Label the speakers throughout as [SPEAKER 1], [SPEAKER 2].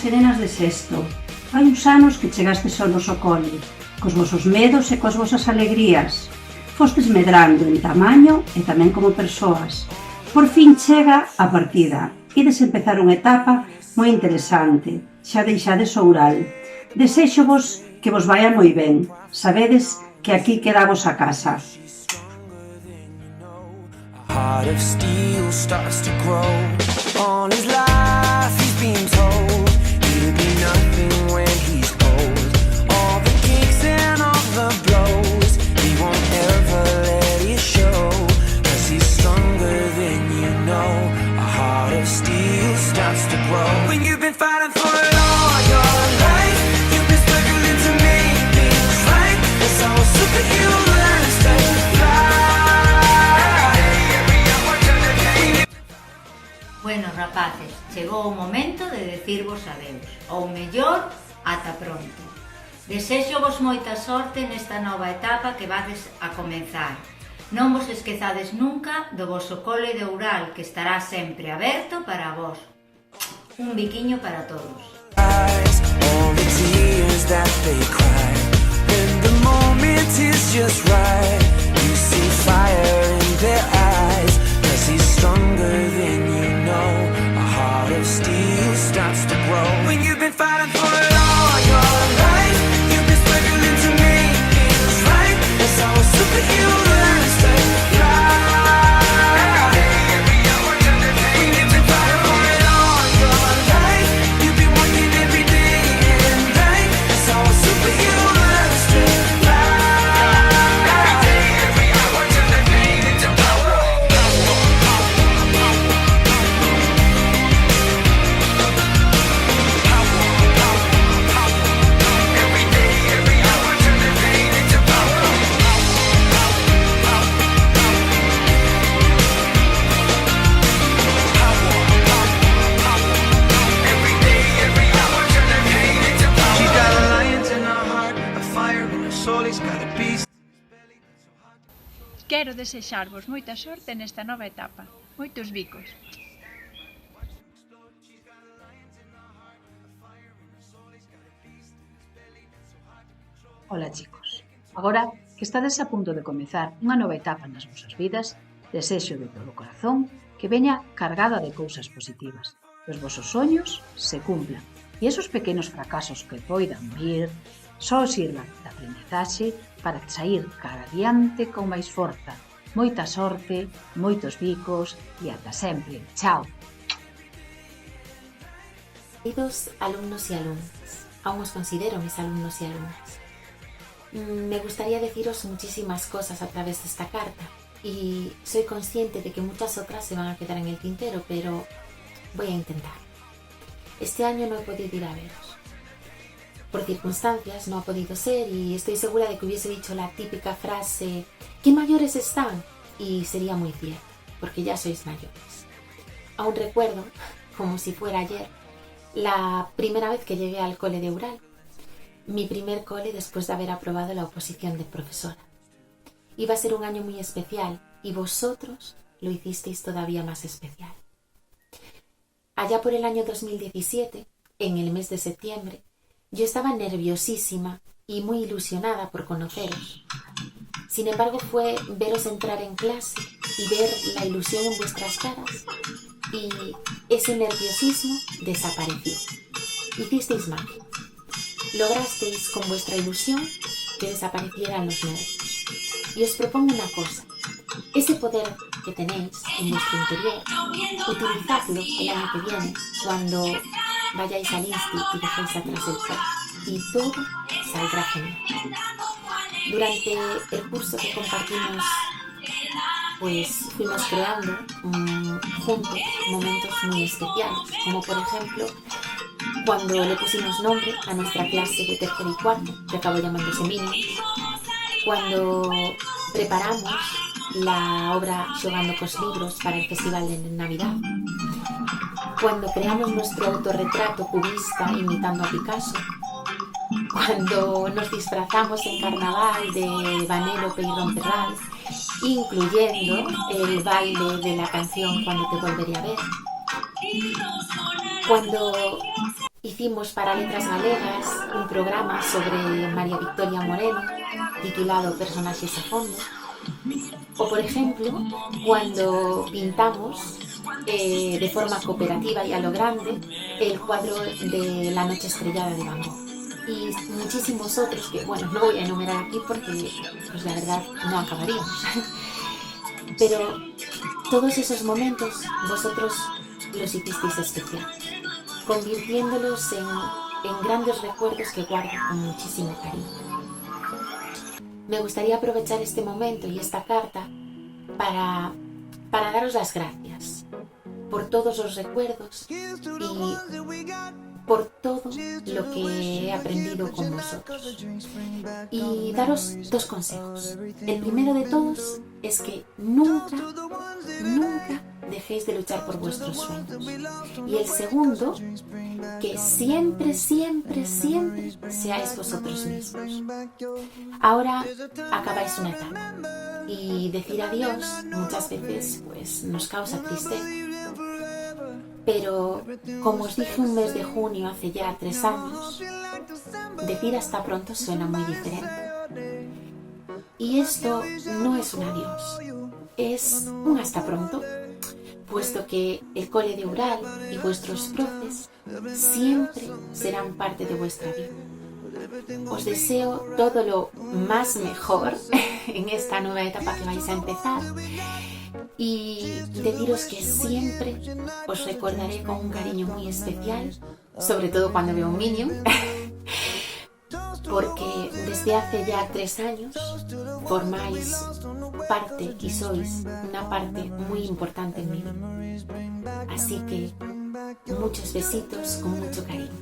[SPEAKER 1] nenos e nenas de sexto. Hai uns anos que chegastes ao noso cole, cos vosos medos e coas vosas alegrías. Fostes medrando en tamaño e tamén como persoas. Por fin chega a partida. Ides empezar unha etapa moi interesante. Xa deixades o Ural. Desexo-vos que vos vaia moi ben. Sabedes que aquí queda a vosa casa.
[SPEAKER 2] Heart of steel starts to grow. All his life he's been told he'll be nothing when he's old. All the kicks and all the blows, he won't ever let it show. 'Cause he's stronger than you know. A heart of steel starts to grow. When you've been fighting for it all your life, you've been struggling to make things right. That's how a superhero learns to fly.
[SPEAKER 3] Bueno, rapaces, chegou o momento de decirvos adeus. Ou mellor, ata pronto. Desexo-vos moita sorte nesta nova etapa que vades a comenzar. Non vos esquezades nunca do voso cole de Oural, que estará sempre aberto para vos. Un biquiño para todos.
[SPEAKER 2] All the tears that they cry, when the moment is just right, you see fire in their eyes. 'Cause he's stronger than you know. A heart of steel starts to grow. When you've been fighting for it all your life, you've been struggling to make things right. That's how a superhero learns to fly. When you've been fighting for it all your life, you've been working every day and night. That's how a superhero learns to fly. Every hour turn the pain into power. Every day, every hour turn the pain into power. Every day, every hour turn the pain into power. She's got a lion in her heart, a fire in her soul. He's got a beast.
[SPEAKER 4] Quero desexarvos moita sorte nesta nova etapa. Moitos bicos.
[SPEAKER 5] Ola chicos, agora que estades a punto de comezar unha nova etapa nas vosas vidas, desexo de todo o corazón que veña cargada de cousas positivas, que os vosos soños se cumplan e esos pequenos fracasos que poidan vir só sirvan de aprendizaxe para sair cara adiante con máis forza. Moita sorte, moitos bicos e ata sempre. Chao!
[SPEAKER 6] Queridos alumnos y alumnas, aún os considero mis alumnos y alumnas. Me gustaría deciros muchísimas cosas a través de esta carta y soy consciente de que muchas otras se van a quedar en el tintero, pero voy a intentar. Este año no he podido ir a veros. Por circunstancias no ha podido ser y estoy segura de que hubiese dicho la típica frase «¿Qué mayores están?» y sería muy cierto, porque ya sois mayores. Aún recuerdo, como si fuera ayer, la primera vez que llegué al cole de Ural. Mi primer cole después de haber aprobado la oposición de profesora. Iba a ser un año muy especial y vosotros lo hicisteis todavía más especial. Allá por el año 2017, en el mes de septiembre, yo estaba nerviosísima y muy ilusionada por conoceros. Sin embargo, fue veros entrar en clase y ver la ilusión en vuestras caras y ese nerviosismo desapareció. Hicisteis magia. Lograsteis con vuestra ilusión que desaparecieran los nervios. Y os propongo una cosa. Ese poder que tenéis en vuestro interior, utilizadlo el año que viene cuando vayáis al Insti y dejéis atrás el cole. Y todo saldrá genial. Durante el curso que compartimos, pues fuimos creando juntos momentos muy especiales, como por ejemplo cuando le pusimos nombre a nuestra clase de tercero y cuarto, que acabó llamándose Minions, cuando preparamos la obra Xogando cos libros para el Festival de Navidad, cuando creamos nuestro autorretrato cubista imitando a Picasso, cuando nos disfrazamos en carnaval de Vanellope y Romperral, incluyendo el baile de la canción Cuando te volveré a ver, cuando Hicimos para Letras Galegas un programa sobre María Victoria Moreno, titulado Personajes a fondo. O, por ejemplo, cuando pintamos de forma cooperativa y a lo grande el cuadro de La noche estrellada de Van Gogh. Y muchísimos otros que, bueno, no voy a enumerar aquí porque, pues la verdad, no acabaríamos. Pero todos esos momentos vosotros los hicisteis especiales, convirtiéndolos en grandes recuerdos que guardo con muchísimo cariño. Me gustaría aprovechar este momento y esta carta para daros las gracias por todos los recuerdos y por todo lo que he aprendido con vosotros. Y daros 2 consejos. El primero de todos es que nunca dejéis de luchar por vuestros sueños. Y el segundo, que siempre seáis vosotros mismos. Ahora acabáis una etapa y decir adiós muchas veces pues nos causa tristeza. Pero, como os dije un mes de junio hace ya 3 años, decir hasta pronto suena muy diferente. Y esto no es un adiós, es un hasta pronto, puesto que el cole de Ural y vuestros profes siempre serán parte de vuestra vida. Os deseo todo lo más mejor en esta nueva etapa que vais a empezar. Y deciros que siempre os recordaré con un cariño muy especial, sobre todo cuando veo un Minion, porque desde hace ya 3 años formáis parte y sois una parte muy importante en mi vida. Así que muchos besitos con mucho cariño.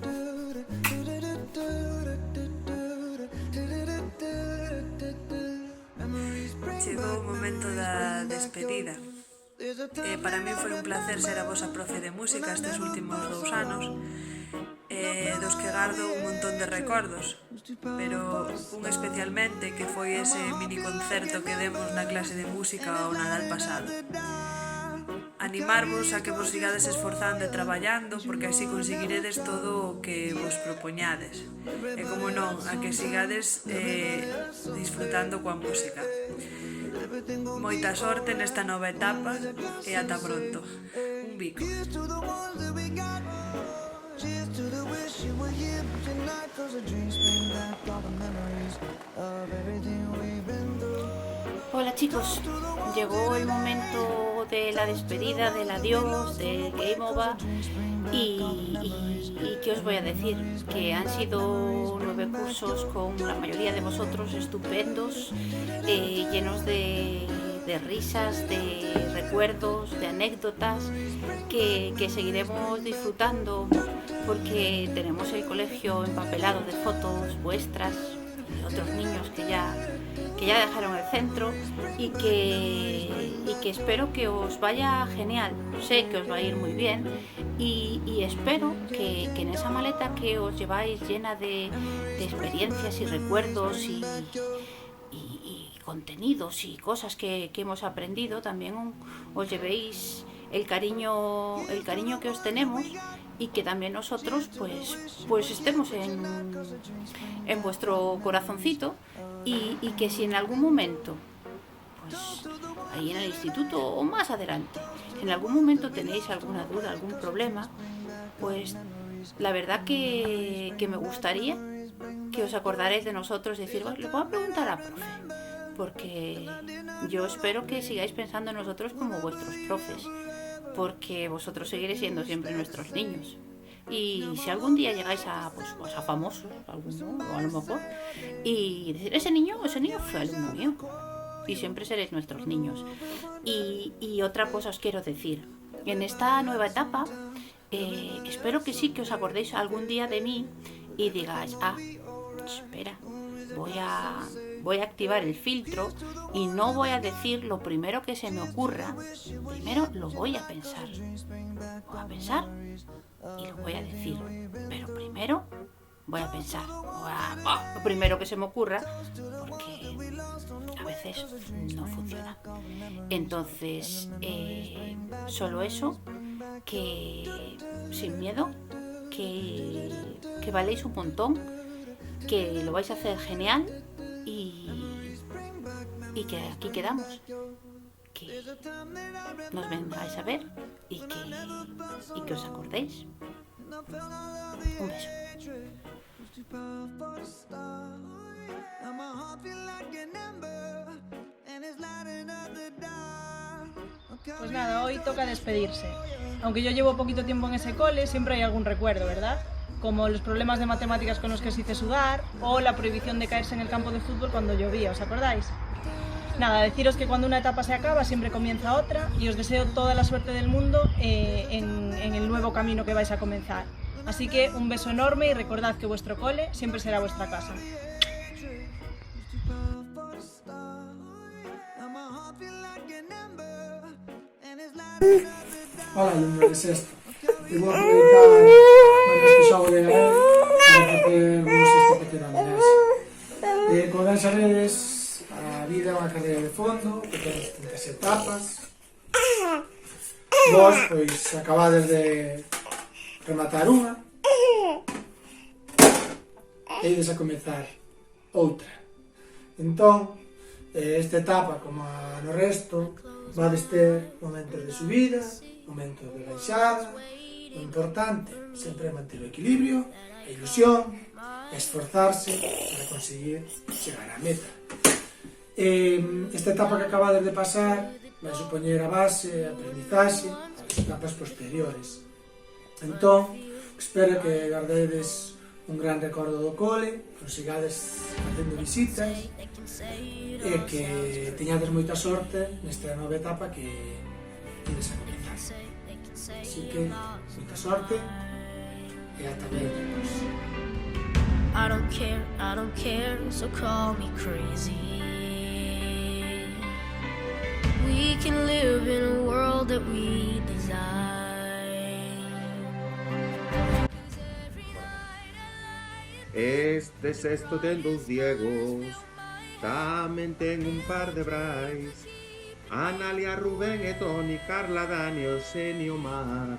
[SPEAKER 7] Chegou o momento da despedida. Para mí foi un placer ser a vosa profe de música estes últimos 2 anos, dos que gardo un montón de recordos, pero un especialmente que foi ese mini concerto que demos na clase de música o Nadal pasado. Animarvos a que vos sigades esforzando e traballando, porque así conseguiredes todo o que vos propoñades. E como non, a que sigades disfrutando coa música. Moita sorte nesta nova etapa e ata pronto. Un bico.
[SPEAKER 8] Hola chicos, llegó el momento de la despedida, del adiós, del Game Over y ¿qué os voy a decir? Que han sido 9 cursos con la mayoría de vosotros estupendos, llenos de risas, de recuerdos, de anécdotas que seguiremos disfrutando porque tenemos el colegio empapelado de fotos vuestras y otros niños que ya dejaron el centro y que espero que os vaya genial. Sé que os va a ir muy bien y espero que en esa maleta que os lleváis llena de experiencias y recuerdos y contenidos y cosas que hemos aprendido, también os llevéis el cariño que os tenemos y que también nosotros pues estemos en vuestro corazoncito y que si en algún momento, pues ahí en el instituto o más adelante, en algún momento tenéis alguna duda, algún problema, pues la verdad que me gustaría que os acordaréis de nosotros y decir, le voy a preguntar a profe, porque yo espero que sigáis pensando en nosotros como vuestros profes, porque vosotros seguiréis siendo siempre nuestros niños. Y si algún día llegáis a famosos, alguno, o a lo mejor, y decir, ese niño fue alumno mío, y siempre seréis nuestros niños. Y otra cosa os quiero decir, en esta nueva etapa, espero que sí que os acordéis algún día de mí y digáis, espera, voy a activar el filtro y no voy a decir lo primero que se me ocurra, primero lo voy a pensar. Voy a pensar y lo voy a decir, pero primero voy a pensar lo primero que se me ocurra, porque a veces no funciona. Entonces, solo eso, que sin miedo, que valéis un montón, que lo vais a hacer genial y que aquí quedamos, que nos vengáis a ver y que os acordéis. Un beso.
[SPEAKER 9] Pues nada, hoy toca despedirse. Aunque yo llevo poquito tiempo en ese cole, siempre hay algún recuerdo, ¿verdad? Como los problemas de matemáticas con los que os hice sudar o la prohibición de caerse en el campo de fútbol cuando llovía, ¿os acordáis? Nada, deciros que cuando una etapa se acaba siempre comienza otra y os deseo toda la suerte del mundo en el nuevo camino que vais a comenzar. Así que un beso enorme y recordad que vuestro cole siempre será vuestra casa.
[SPEAKER 10] Hola, alumnos de sexto. E vou aproveitar este xogo de galera para facer esta pequena homenaxe. Como ben sabedes, a vida é unha carreira de fondo que ten distintas etapas. Vos, pois, acabades de rematar unha e ides a comezar outra. Entón, esta etapa, como no resto, vades ter momentos de subida, momentos de baixada. O importante sempre é manter o equilibrio, a ilusión, e esforzarse para conseguir chegar á meta. Esta etapa que acabades de pasar vai supoñer a base, a aprendizaxe para as etapas posteriores. Entón, espero que guardedes un gran recordo do cole, consigades facendo visitas e que teñades moita sorte nesta nova etapa que ides a comenzar. Así que, moita sorte e ata veremos.
[SPEAKER 2] I don't care, so call me crazy. We can live in a world that we design.
[SPEAKER 11] Este sexto ten 2 Diegos, tamén ten un par de Brais, Analia, Rubén e Toni, Carla, Dani, Eusenio, Mar.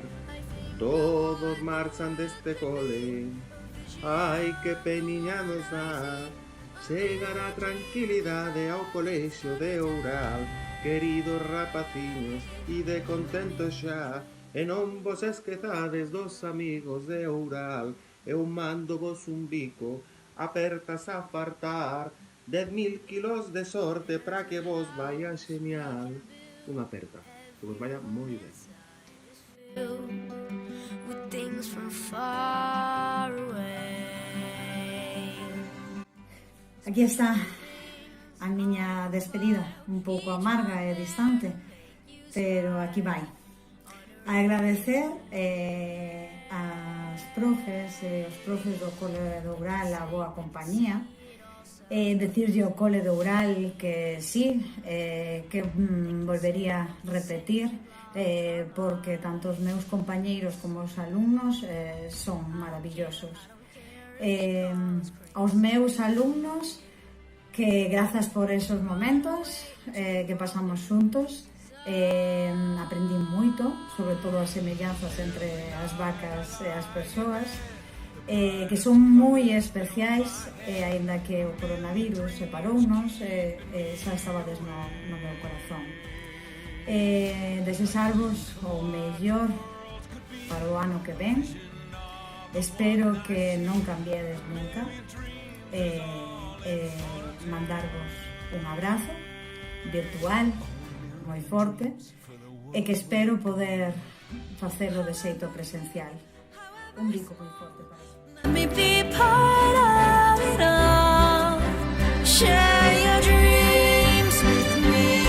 [SPEAKER 11] Todos marchan deste cole. Ai, que peniña nos dá chegar a tranquilidade ao colexio de Oural. Queridos rapaciños, ide contentos xa, e non vos esquezades dos amigos de Oural. Eu mando vos un bico, apertas a fartar, 10.000 kilos de sorte para que vos vaya genial. Unha aperta, que vos vaya moi ben.
[SPEAKER 12] Aquí está a miña despedida, un pouco amarga e distante, pero aquí vai. Agradecer as profes e os profes do Cole do Oural a boa compañía, decirlle ao Cole do Oural que sí, que volvería a repetir, porque tanto os meus compañeiros como os alumnos son maravillosos. Aos meus alumnos, que grazas por esos momentos que pasamos xuntos, aprendí moito, sobre todo as semellanzas entre as vacas e as persoas, que son moi especiais, e aínda que o coronavirus separounos, xa estabades no meu corazón. Desexarvos o mellor para o ano que ven. Espero que non cambiedes nunca, mandarvos un abrazo virtual moi forte, e que espero poder facelo de xeito presencial. Un bico moi forte para ti.
[SPEAKER 2] Let me be part of it all. Share your dreams with me.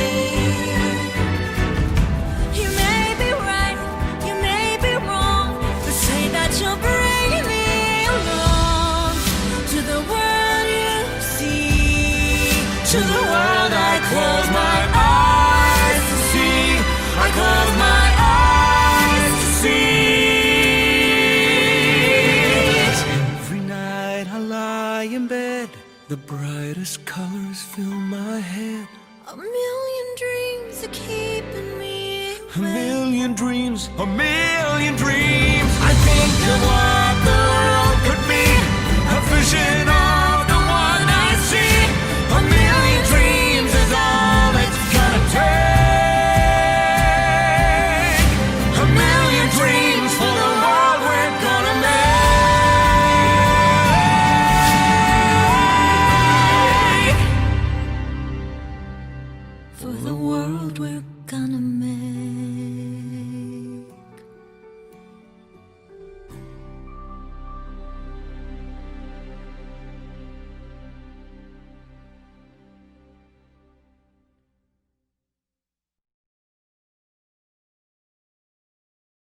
[SPEAKER 2] You may be right, you may be wrong, but say that you'll bring me along to the world you see, to the world I close my eyes to see. I close my eyes to see. In bed, the brightest colors fill my head. A million dreams are keeping me awake. A million dreams, a million dreams. I think of what the road.